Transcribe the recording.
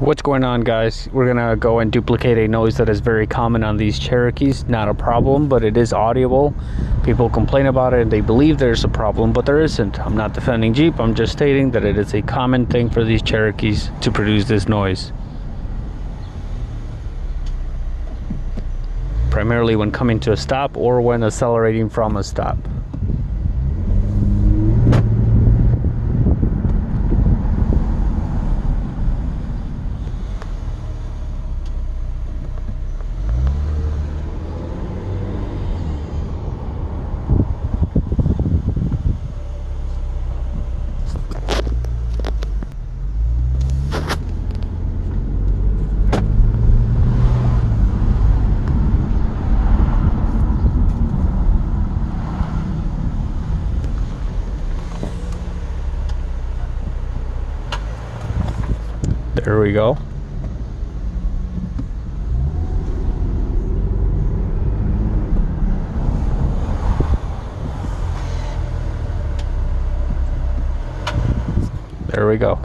What's going on, guys? We're gonna go and duplicate a noise that is very common on these Cherokees. Not a problem, but it is audible. People complain about it and they believe there's a problem, but there isn't. I'm not defending Jeep, I'm just stating that it is a common thing for these Cherokees to produce this noise. Primarily when coming to a stop or when accelerating from a stop. There we go. There we go.